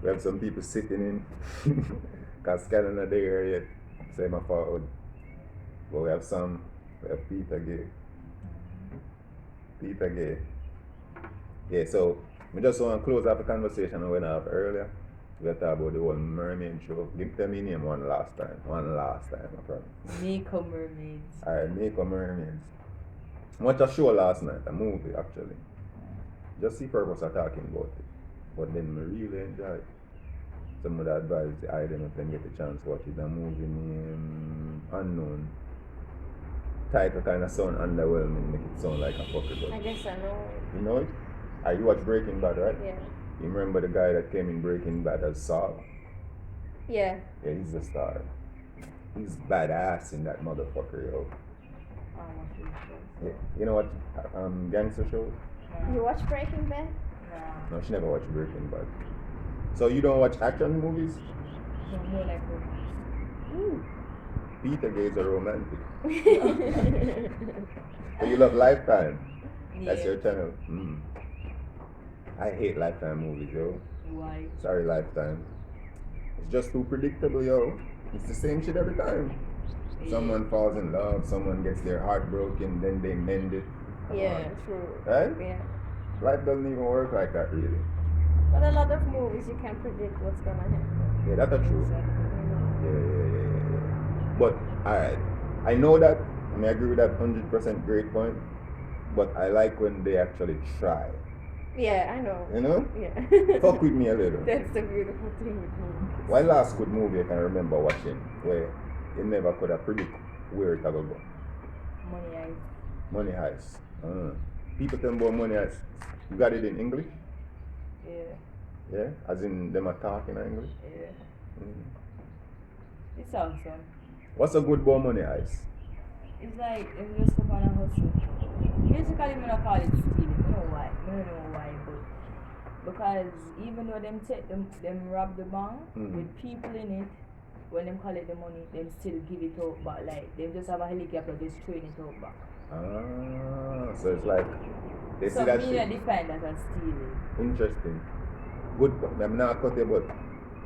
We have some people sitting in. Because Scannon not there yet. Say my forward. But we have some. We have Peter Gay. Peter Gay. Yeah, so we just want to close up the conversation we went off earlier. We talk about the whole mermaid show. Tell me name one last time. One last time, I promise. Mako Mermaids. Alright, Mako Mermaids. Watch a show last night, a movie actually. Just see purpose of talking about it. But then I really enjoy it. Some of the advice I don't know if them get the chance to watch it. A movie named Unknown. Title kind of sound underwhelming, make it sound like a fucker. But I guess I know. you know it? You watch Breaking Bad, right? Yeah. You remember the guy that came in Breaking Bad as Saul? Yeah. Yeah, he's the star. He's badass in that motherfucker, yo. Yeah. You know what? Gangster shows? You watch Breaking Bad? No, she never watched Breaking Bad. So you don't watch action movies? No, more like romance. Ooh. Peter Gay's a romantic. So you love Lifetime? That's your channel? I hate Lifetime movies, yo. Why? Sorry, Lifetime. It's just too predictable, yo. It's the same shit every time. Someone falls in love, someone gets their heart broken, then they mend it. Come Yeah, on. true. Right? Yeah. Life doesn't even work like that, really. But a lot of movies you can't predict what's gonna happen. Yeah, that's a true. You know? Yeah. But, alright. I know that. I mean, I agree with that 100% great point. But I like when they actually try. Yeah, I know. You know? Yeah. Fuck with me a little. That's the beautiful thing with movies. My last good movie I can remember watching where you never could have predict where it will go. Money Eyes. Money Heist. People tell me about Money Heist. You got it in English? Yeah. Yeah? As in them are talking in English? Yeah. It's awesome. What's a good about Money Heist? It's like if you just go on a hustle. Basically, I'm gonna call it stealing. I don't know why. I don't know why, but because even though them take them rob the bank with people in it, when them collect the money, them still give it out back. Like them just have a helicopter just train it out back. So it's like they So see that me shit. I define that as stealing. Interesting. Good. I'm not cut it, but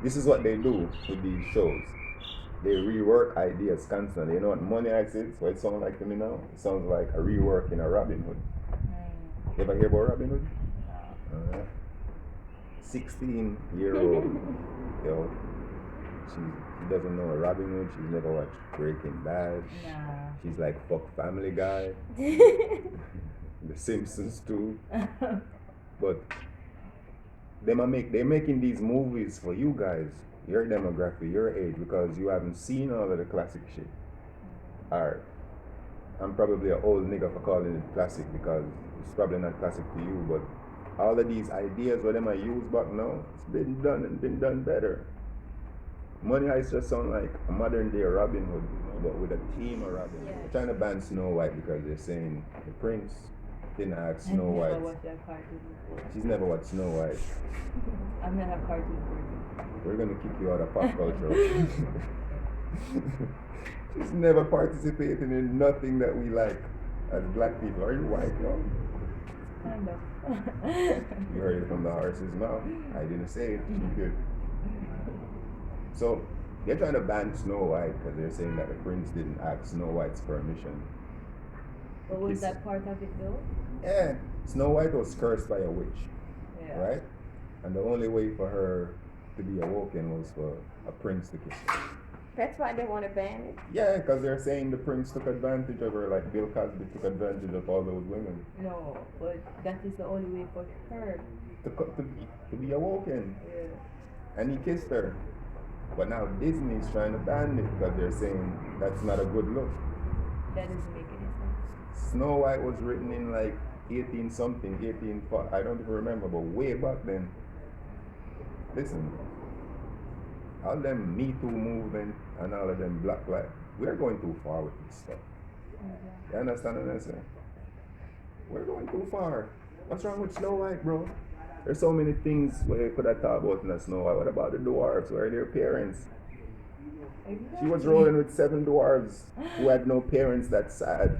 this is what they do with these shows. They rework ideas constantly. You know what Money Heist is? What it sounds like to me now? It sounds like a rework in a Robin Hood. You ever hear about Robin Hood? 16-year-old. Yo, she doesn't know Robin Hood. She's never watched Breaking Bad. Nah. She's like fuck Family Guy. The Simpsons too. But they're making these movies for you guys, your demographic, your age, because you haven't seen all of the classic shit. Alright. I'm probably an old nigga for calling it classic because it's probably not classic to you, but all of these ideas what them I use back now, it's been done and been done better. Money Heist just sound like a modern day Robin Hood, but with a team of Robin Hood. Yeah. They're trying to ban Snow White because they're saying the prince didn't ask Snow I've never White. watched that cartoon before. She's never watched Snow White. I'm not a cartoon person. We're gonna kick you out of pop culture. She's never participated in nothing that we like as black people. Are you white, no? Kind of. You heard it from the horse's mouth. I didn't say it. She did. So they're trying to ban Snow White because they're saying that the prince didn't ask Snow White's permission. But was that part of it though? Yeah, Snow White was cursed by a witch, Yeah. right? And the only way for her to be awoken was for a prince to kiss her. That's why they want to ban it. Yeah, because they're saying the prince took advantage of her, like Bill Cosby took advantage of all those women. No, but that is the only way for her. To be awoken. Yeah. And he kissed her. But now Disney's trying to ban it because they're saying that's not a good look. That doesn't make any sense. Snow White was written in like 18 something, I don't even remember, but way back then. Listen, all them Me Too movement and all of them Black Lives, we're going too far with this stuff. You understand what I'm saying? We're going too far. What's wrong with Snow White, bro? There's so many things where you could have thought about in a Snow White. What about the dwarves? Where are their parents? She was rolling with 7 dwarves who had no parents. That's sad.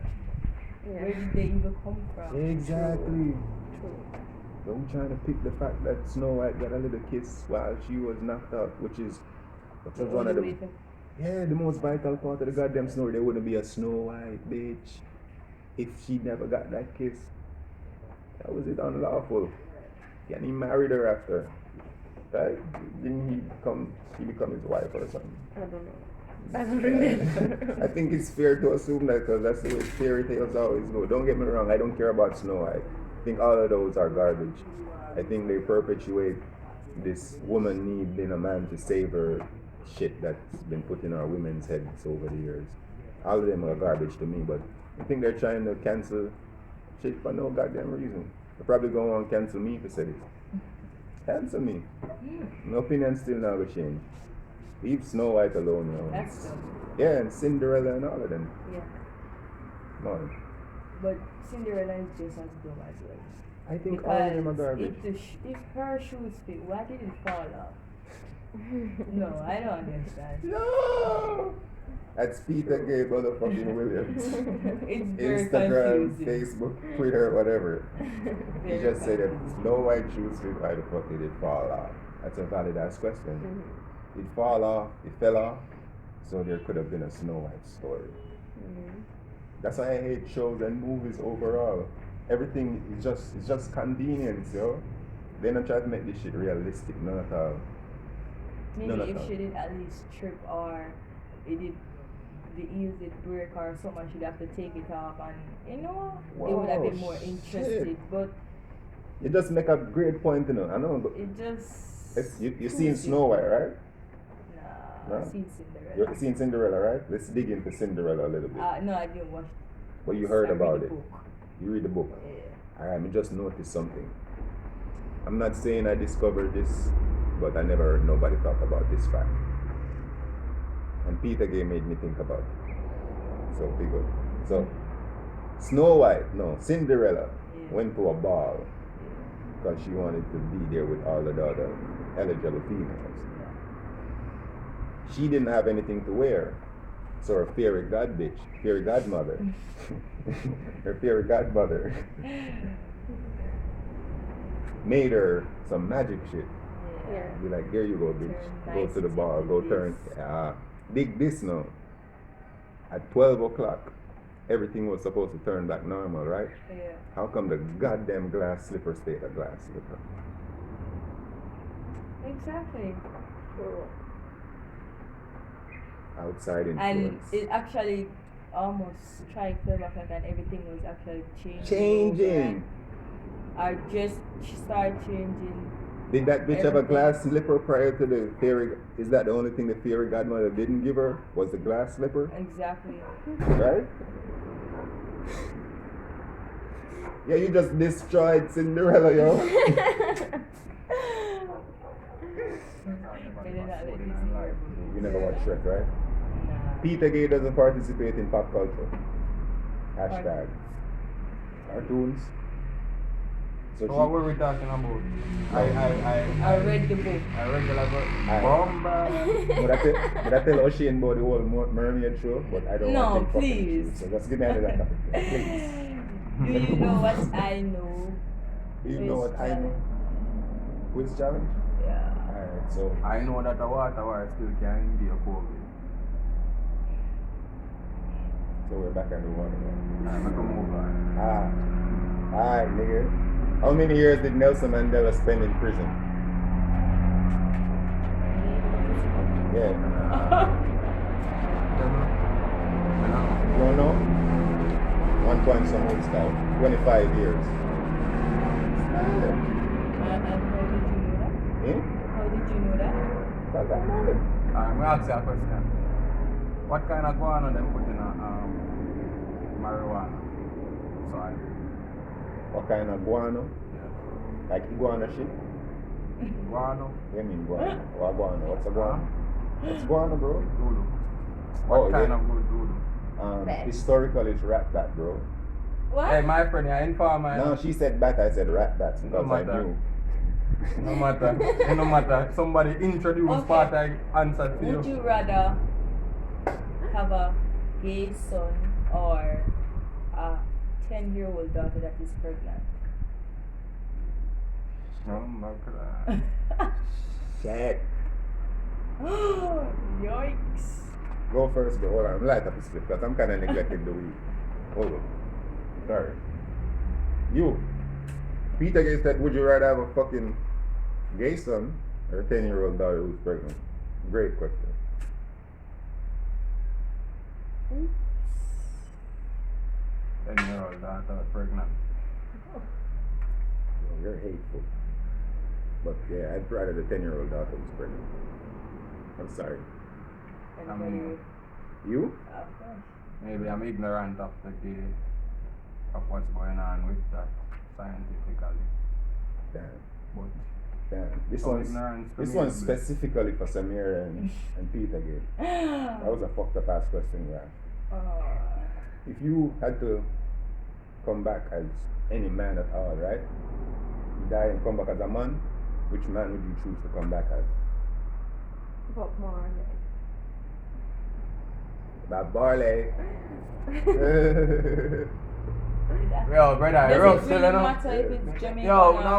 Where did they even come from? Exactly. True. Don't try to pick the fact that Snow White got a little kiss while she was knocked out, which was one of the the most vital part of the goddamn story. There wouldn't be a Snow White bitch if she never got that kiss. That was it unlawful. And he married her after. Right? Didn't she become his wife or something? I don't know. I don't remember. I think it's fair to assume that because that's the way fairy tales always go. Don't get me wrong, I don't care about Snow White. I think all of those are garbage. I think they perpetuate this woman needing a man to save her shit that's been put in our women's heads over the years. All of them are garbage to me, but I think they're trying to cancel shit for no goddamn reason. They're probably going to want to cancel me for saying this. Cancel me. My opinion's still not going to change. Leave Snow White alone, you know. That's dumb. Yeah, and Cinderella and all of them. Yeah. Come on. But Cinderella is just as dumb as well. I think all of them are Because garbage. if her shoes fit, why did it fall off? No, I don't understand. No! That's Peter Gay motherfucking Williams. It's very Instagram, confusing. Facebook, Twitter, whatever. He Very just said that confusing. Snow White shoes fit, why the fuck did it fall off? That's a valid ass question. It fall off, it fell off, so there could have been a Snow White story. That's why I hate shows and movies overall. Everything is just convenience, yo. They don't try to make this shit realistic, none at all. Maybe None at if all. she did at least trip or it did the ears did break or someone should have to take it off and it would have been more Wow, interested. shit. But You just make a great point, you know. I know, but it just you seen Snow White, right? Nah, No? I've seen Cinderella. You've seen Cinderella, right? Let's dig into Cinderella a little bit. No, I didn't watch. But you heard I read about the it. book. You read the book. Yeah. Alright, me just noticed something. I'm not saying I discovered this, but I never heard nobody talk about this fact. And Peter Gay made me think about it. So big up. So Cinderella Yeah. went to a ball because she wanted to be there with all the other eligible females. She didn't have anything to wear. So her fairy godmother, her fairy godmother made her some magic shit. Yeah. Be like, there you go, bitch. Turn Go nice to the bar, into go this. turn. Dig this now. At 12 o'clock, everything was supposed to turn back normal, right? Yeah. How come the goddamn glass slipper stayed a glass slipper? Exactly. Outside And influence. it actually almost tried to back and everything was actually changing. Changing. Or just start changing. Did that bitch have a Everything. glass slipper prior to the fairy? Is that the only thing the fairy godmother didn't give her? Was the glass slipper? Exactly. Right? Yeah, you just destroyed Cinderella, yo. They did not let me see her. You never watched Shrek, right? Nah. Peter Gay doesn't participate in pop culture. Hashtag. Cartoons. So So what were we talking about? I read the book. I regular I- Bomba. But I tell O'Shane about the whole mermaid show, but I don't No, want to take fucking please. issues, so just give me another topic. Please. Do you know what I know? You know what I know? Quiz challenge? Yeah. Alright, so I know that the water war still can be a COVID. we're back at the water now. I'm gonna move on. Alright, nigga. How many years did Nelson Mandela spend in prison? Yeah. You don't know? 1 point some old style. 25 years. And how did you know that? Eh? How did you know that? Because I know it. I'm gonna ask you a question. What kind of guano them put in a marijuana? Sorry. What kind of guano? Yeah. Like iguana shit? Guano? Yeah, I mean guano. What guano? What's a guano? What's guano, bro? Doodoo. Oh, What kind yeah. of good doodoo? Bat. Historical is rat bat, bro. What? Hey, my friend, you're informer. No, she said bat, I said rat bats because I matter. knew. No matter. Somebody introduce Okay. part I answered to Would you. you rather have a gay son or a 10-year-old daughter that is pregnant? Shit. Yikes. Go first, bro. Hold on. I'm light up a split because I'm kind of neglecting the weed. Hold on. Sorry. You. Peter Gay said, would you rather have a fucking gay son or a 10-year-old daughter who's pregnant? Great question. 10-year-old daughter pregnant. Oh, you're hateful. But yeah, I'd rather the 10-year-old daughter who's pregnant. I'm sorry. Anybody? You? Of course. Maybe I'm ignorant of what's going on with that scientifically. Damn. But Damn. This some one's ignorance this to one's me. specifically for Samir and Peter Gay. That was a fucked up ass question you asked. If you had to come back as any man at all, right? You die and come back as a man, which man would you choose to come back as? Bob Marley. Bob Marley. Yo, brother, Does rough it still, really you know? matter if it's Jamaican Yo, or... No,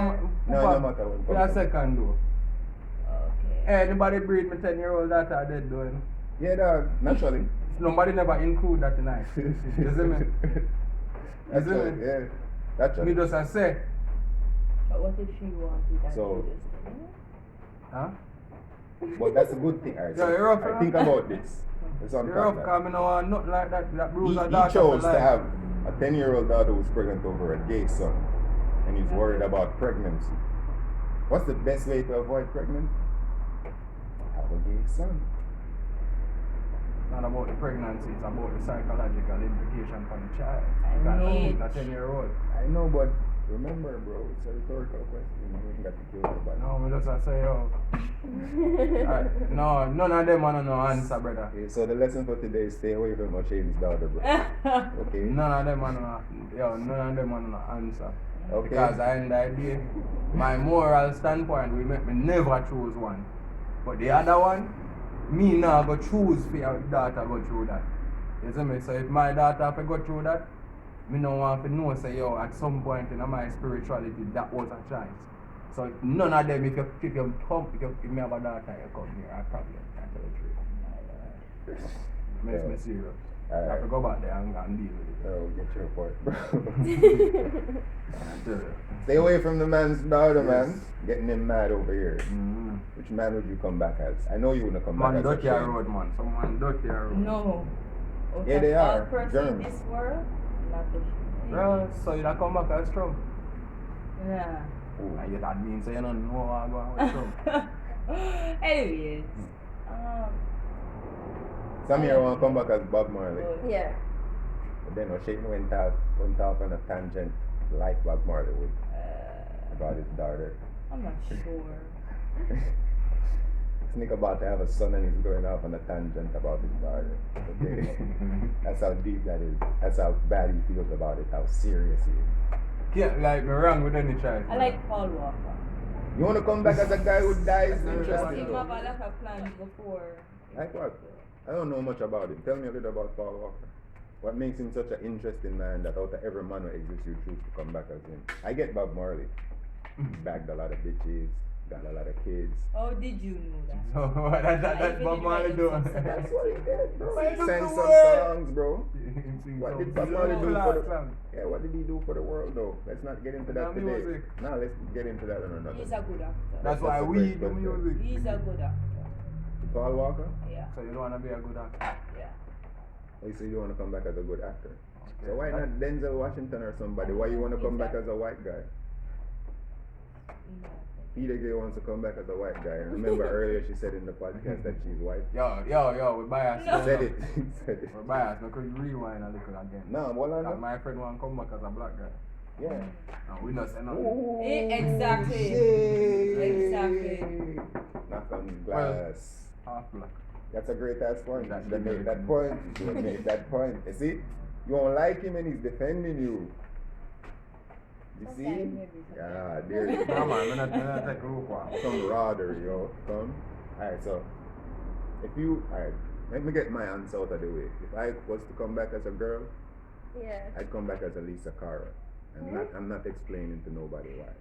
no matter what. We are second though. Okay. Hey, anybody breed me 10-year-old daughter are dead though, you know? Yeah, dog, naturally. Nobody never include that tonight. You see me? Naturally, me? yeah. Naturally. Me just a say, But what if she wanted and So- she just... huh? But that's a good thing. Alright, Yeah, you're rough, I think about this. Let's You're unpack rough, that. cause me no want nothing like that bruise a He daughter chose for to life. have a 10-year-old daughter who's pregnant over a gay son, and he's worried about pregnancy. What's the best way to avoid pregnancy? Have a gay son. It's not about the pregnancy, it's about the psychological implication for the child. I Because need- he's a 10-year-old. I know, but remember, bro, it's a rhetorical question. You ain't got to kill everybody. No, me just a say, yo. No, none of them want no answer, brother. Okay, so the lesson for today is stay away from O'Shane's daughter, bro. Okay? None of them want no answer. Okay. Because at the end of the day, my moral standpoint will make me never choose one. But the other one, me now go choose for your daughter go through that. You see me? So if my daughter have to go through that, me no want to know say yo at some point in my spirituality that was a choice. So none of them if you me have a daughter you come here, I probably can't tell the truth. Makes me serious. I have to go back there and deal with it. Oh, get your point, bro. I tell you. Stay away from the man's daughter, Yes. man. Getting him mad over here. Mm-hmm. Which man would you come back as? I know you wanna come back Man as dirty O'Shane. road man. Someone dirty road. No. Yeah, they All are. person Germs. in this world, not the Bro, so you come back as Trump. Yeah. And you that means say you don't know how to go with Trump. Anyways, Samir wanna come back as Bob Marley. Yeah. But then O'Shane went off on a tangent like Bob Marley would about his daughter. I'm not sure. This nigga about to have a son and he's going off on a tangent about his daughter. Okay? That's how deep that is. That's how bad he feels about it, how serious he is. Can't like me wrong with any choice. I like Paul Walker. You wanna come back as a guy who dies? Yeah. Interesting He though. have a lot of plans before. Like what? I don't know much about him. Tell me a little about Paul Walker. What makes him such an interesting man that out of every man who exists you choose to come back as him? I get Bob Marley. Bagged a lot of bitches, got a lot of kids. How did you know that? So what that's Bob Marley doing? That's what he did, bro. Why He do sang the some word? songs, bro. What did Bob Marley do for the Yeah, what did he do for the world though? Let's not get into that The today. music. No, let's get into that in another. He's a good actor. That's why a we great do question. music. He's a good actor. Paul Walker? Yeah. So you don't wanna be a good actor. Yeah. You say you want to come back as a good actor. Okay. So why not Denzel Washington or somebody? Why you want to come back as a white guy? No. Peter Gay wants to come back as a white guy. And remember earlier she said in the podcast that she's white. Yo, we biased. No. Said it. Said it. We're biased because you rewind a little again. No, well, I Because know. my friend want to come back as a black guy. Yeah. And we not say nothing. Ooh, Exactly. shit. Exactly. Knock on glass. Half black. That's a great ass point. That's You should have made that good. point. You should have made that point. You see? You don't like him and he's defending you. You see? Sometimes maybe, Yeah, there you No go. man, we're not take a look one. Camaraderie, yo. Come. Alright, so alright, let me get my answer out of the way. If I was to come back as a girl, Yeah. I'd come back as a Lisa Cara. I'm not explaining to nobody why.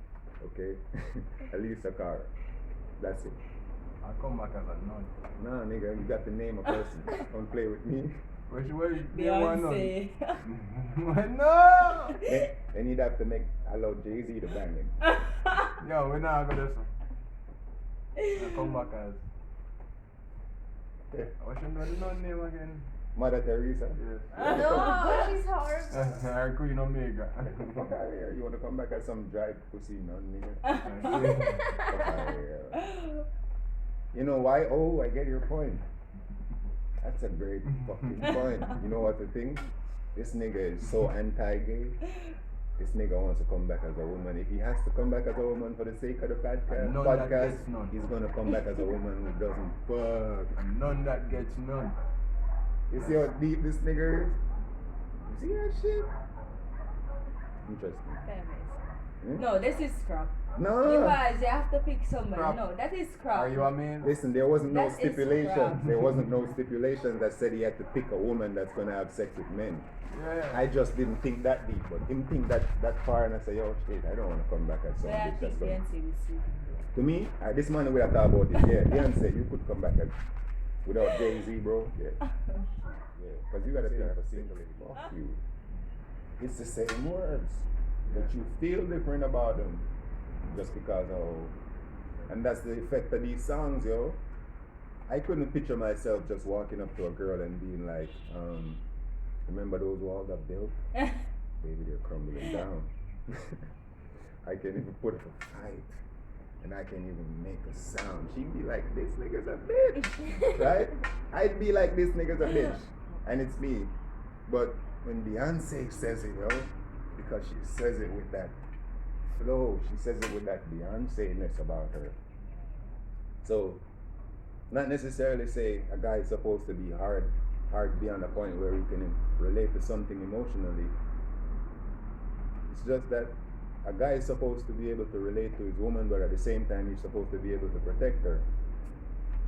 Okay? At least a car. That's it. I come back as a nun. Nah, nigga, you got to name a person. Don't play with me. Where you want nun? Beyonce. No! Then you'd have to allow Jay-Z to bang him. Yo, we're not gonna do so. I come back as. What's your nun name again? Mother Teresa. Yes. No, she's horrible. Our Queen Omega. Fuck out of here. You want to come back as some dry pussy nun, nigga? Fuck out of here. You know why? Oh, I get your point. That's a great fucking point. You know what the thing? This nigga is so anti-gay. This nigga wants to come back as a woman. If he has to come back as a woman for the sake of the podcast, he's gonna come back as a woman who doesn't fuck. None that gets none. You see how deep this nigga is? You see that shit? Interesting. Hmm? No, this is crap. No. Because you have to pick somebody. Crap. No, that is crap. Are you a man? Listen, there wasn't no That is stipulations. crap. There wasn't no stipulations that said he had to pick a woman that's gonna have sex with men. Yeah. I just didn't think that deep, but him think that far, and I say, yo, shit, I don't want to come back as some But I bitch think that's gonna. Beyonce will suit him. To me, this man we have thought about this. Yeah, Beyonce, you could come back as without Jay-Z, bro. Yeah, yeah, because you gotta think for single. Fuck you. It's the same words, but you feel different about them just because of, and that's the effect of these songs, yo. I couldn't picture myself just walking up to a girl and being like, remember those walls that built? Baby, they're crumbling down. I can even put up a fight, and I can even make a sound. She'd be like, this nigga's a bitch, right? I'd be like, this nigga's a bitch, and it's me. But when Beyonce says it, yo, because she says it with that flow, she says it with that Beyonce-ness about her. So, not necessarily say a guy is supposed to be hard beyond a point where he can relate to something emotionally. It's just that a guy is supposed to be able to relate to his woman, but at the same time he's supposed to be able to protect her.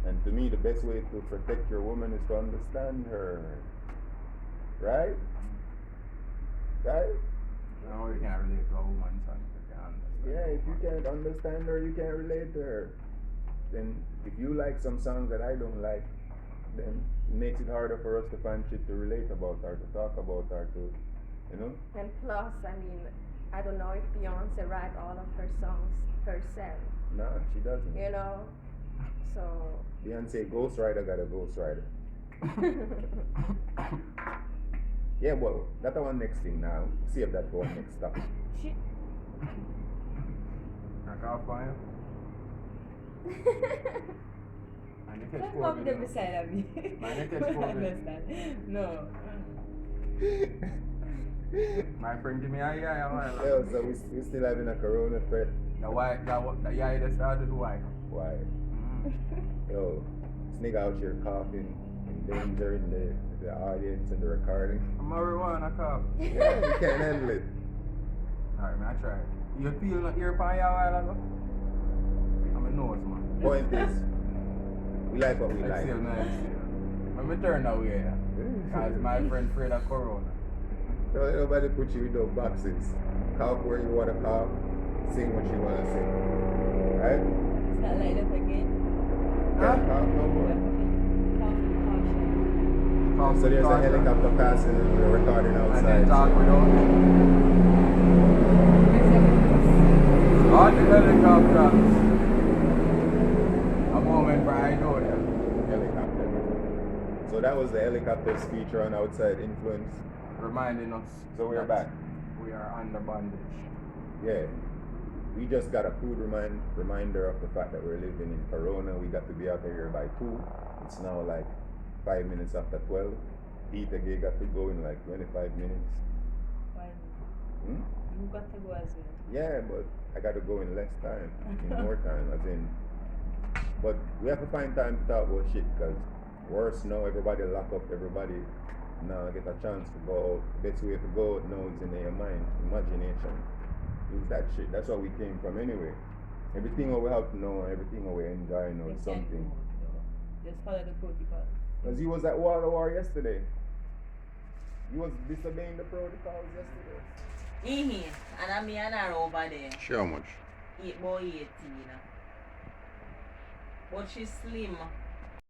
And to me, the best way to protect your woman is to understand her. Right? Right? No, you can't relate to a woman, son. You can't understand. Yeah, if you can't understand her, you can't relate to her. Then if you like some songs that I don't like, then it makes it harder for us to find shit to relate about or to talk about or to, you know? And plus, I mean, I don't know if Beyonce write all of her songs herself. Nah, she doesn't. You know? So. Beyonce ghostwriter got a ghostwriter. Yeah, well, that's the one next thing now. Save that for one next stop. Shit. I can't find you. And you catch Let's COVID move them now. beside of me. Man, you catch I COVID. understand. No. My friend give me a eye a while ago. Yo, so we still having a corona threat. The eye that started why? Why? Yo, this nigga out here coughing, endangering the audience and the recording. Marijuana cough. Yeah, you can't handle it. Alright, man, I try. You feel the ear pan a while ago? I'm a nose, man. Point is, we like what we like. Exhale, no exhale. Let me turn away, yeah. Because my friend afraid of corona. Don't let nobody put you in those boxes. Cough where you want to cough, sing what you want to sing. Right? It's not like that again. Can't cough no more. Cough So there's a talk, helicopter passing and we're recording and outside. then talk without on the helicopter. A moment for I know them. Helicopter. So that was the helicopter's feature on Outside Influence. Reminding us. So we're that back. We are under bondage. Yeah. We just got a cool reminder of the fact that we're living in Corona. We got to be out of here by 2. It's now like 5 minutes after 12. Peter Gay got to go in like 25 minutes. Why? Hmm? You got to go as well. Yeah, but I got to go in less time, in more time, as in. But we have to find time to talk about shit because worse now, everybody lock up, everybody now get a chance to go out. Best way to go out now is in your mind, imagination. Use that shit. That's where we came from anyway. Everything what we have now, everything what we enjoy now You is can't something. go, no. Just follow the protocol. Because you was at war yesterday. You was disobeying the protocols yesterday. And I'm me and her over there. Sure much. about 18. But she slim.